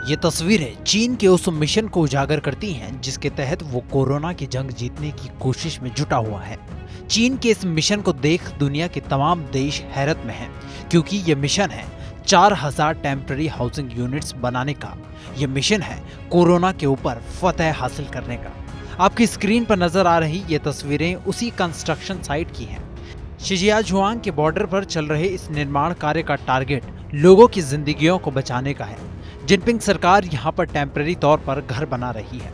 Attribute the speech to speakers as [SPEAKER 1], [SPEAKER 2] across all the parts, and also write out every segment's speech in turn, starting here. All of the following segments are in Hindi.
[SPEAKER 1] ये तस्वीरें चीन के उस मिशन को उजागर करती हैं जिसके तहत वो कोरोना की जंग जीतने की कोशिश में जुटा हुआ है। चीन के इस मिशन को देख दुनिया के तमाम देश हैरत में हैं, क्योंकि ये मिशन है 4000 टेम्पररी हाउसिंग यूनिट्स बनाने का। ये मिशन है कोरोना के ऊपर फतह हासिल करने का। आपकी स्क्रीन पर नजर आ रही ये तस्वीरें उसी कंस्ट्रक्शन साइट की हैं। शिजियाजुआंग के बॉर्डर पर चल रहे इस निर्माण कार्य का टारगेट लोगों की जिंदगियों को बचाने का है। जिनपिंग सरकार यहाँ पर टेम्पररी तौर पर घर बना रही है।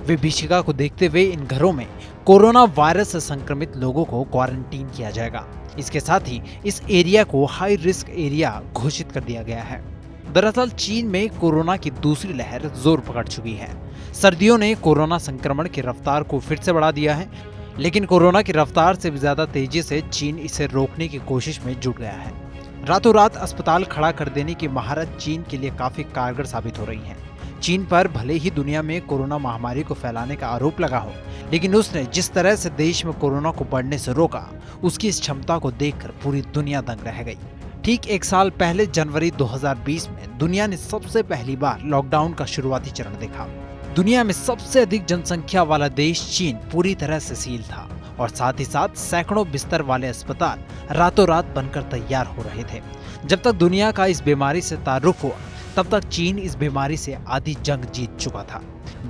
[SPEAKER 1] विभीषिका को देखते हुए इन घरों में कोरोना वायरस से संक्रमित लोगों को क्वारंटीन किया जाएगा। इसके साथ ही इस एरिया को हाई रिस्क एरिया घोषित कर दिया गया है। दरअसल चीन में कोरोना की दूसरी लहर जोर पकड़ चुकी है। सर्दियों ने कोरोना संक्रमण की रफ्तार को फिर से बढ़ा दिया है, लेकिन कोरोना की रफ्तार से भी ज्यादा तेजी से चीन इसे रोकने की कोशिश में जुट गया है। रातों रात अस्पताल खड़ा कर देने की महारत चीन के लिए काफी कारगर साबित हो रही है। चीन पर भले ही दुनिया में कोरोना महामारी को फैलाने का आरोप लगा हो, लेकिन उसने जिस तरह से देश में कोरोना को बढ़ने से रोका, उसकी इस क्षमता को देखकर पूरी दुनिया दंग रह गई। ठीक एक साल पहले जनवरी 2020 में दुनिया ने सबसे पहली बार लॉकडाउन का शुरुआती चरण देखा। दुनिया में सबसे अधिक जनसंख्या वाला देश चीन पूरी तरह से सील था और साथ ही साथ सैकड़ों बिस्तर वाले अस्पताल रातों रात बनकर तैयार हो रहे थे। जब तक दुनिया का इस बीमारी से तारुफ हुआ, तब तक चीन इस बीमारी से आधी जंग जीत चुका था।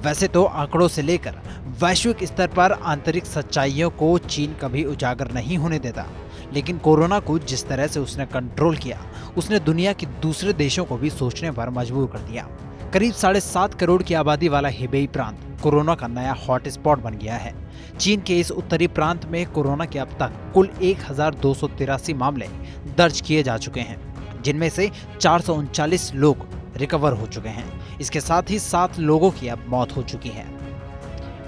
[SPEAKER 1] वैसे तो आंकड़ों से लेकर वैश्विक स्तर पर आंतरिक सच्चाइयों को चीन कभी उजागर नहीं होने देता, लेकिन कोरोना को जिस तरह से उसने कंट्रोल किया, उसने दुनिया के दूसरे देशों को भी सोचने पर मजबूर कर दिया। करीब 7.5 करोड़ की आबादी वाला हेबेई प्रांत कोरोना का नया हॉटस्पॉट बन गया है। चीन के इस उत्तरी प्रांत में कोरोना के अब तक कुल 1283 मामले दर्ज किए जा चुके हैं, जिनमें से 439 लोग रिकवर हो चुके हैं। इसके साथ ही 7 लोगों की अब मौत हो चुकी है।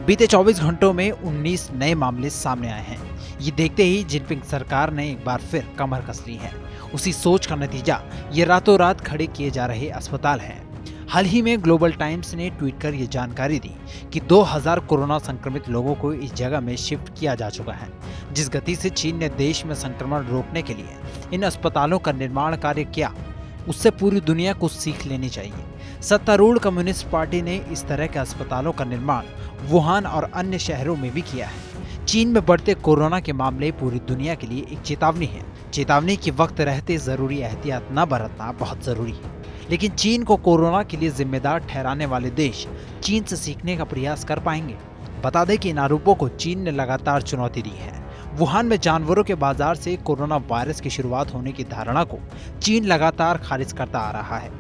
[SPEAKER 1] बीते 24 घंटों में 19 नए मामले सामने आए हैं। ये देखते ही जिनपिंग सरकार ने एक बार फिर कमर कस ली है। उसी सोच का नतीजा ये रातों रात खड़े किए जा रहे अस्पताल हैं। हाल ही में ग्लोबल टाइम्स ने ट्वीट कर ये जानकारी दी कि 2000 कोरोना संक्रमित लोगों को इस जगह में शिफ्ट किया जा चुका है। जिस गति से चीन ने देश में संक्रमण रोकने के लिए इन अस्पतालों का निर्माण कार्य किया, उससे पूरी दुनिया को सीख लेनी चाहिए। सत्तारूढ़ कम्युनिस्ट पार्टी ने इस तरह के अस्पतालों का निर्माण वुहान और अन्य शहरों में भी किया है। चीन में बढ़ते कोरोना के मामले पूरी दुनिया के लिए एक चेतावनी है। चेतावनी के वक्त रहते जरूरी एहतियात न बरतना बहुत जरूरी है। लेकिन चीन को कोरोना के लिए जिम्मेदार ठहराने वाले देश चीन से सीखने का प्रयास कर पाएंगे। बता दें कि इन आरोपों को चीन ने लगातार चुनौती दी है। वुहान में जानवरों के बाजार से कोरोना वायरस की शुरुआत होने की धारणा को चीन लगातार खारिज करता आ रहा है।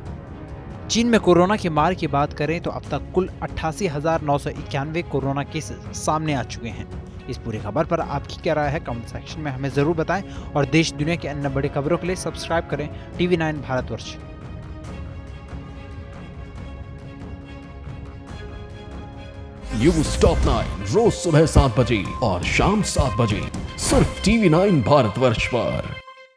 [SPEAKER 1] चीन में कोरोना की मार की बात करें तो अब तक कुल 88,991 कोरोना केसेस सामने आ चुके हैं। इस पूरी खबर पर आपकी क्या राय है, कमेंट सेक्शन में हमें जरूर बताएं और देश दुनिया की अन्य बड़ी खबरों के लिए सब्सक्राइब करें TV9 भारतवर्ष।
[SPEAKER 2] न्यूज टॉप 9 रोज सुबह 7 बजे और शाम 7 बजे सिर्फ TV9 भारतवर्ष पर।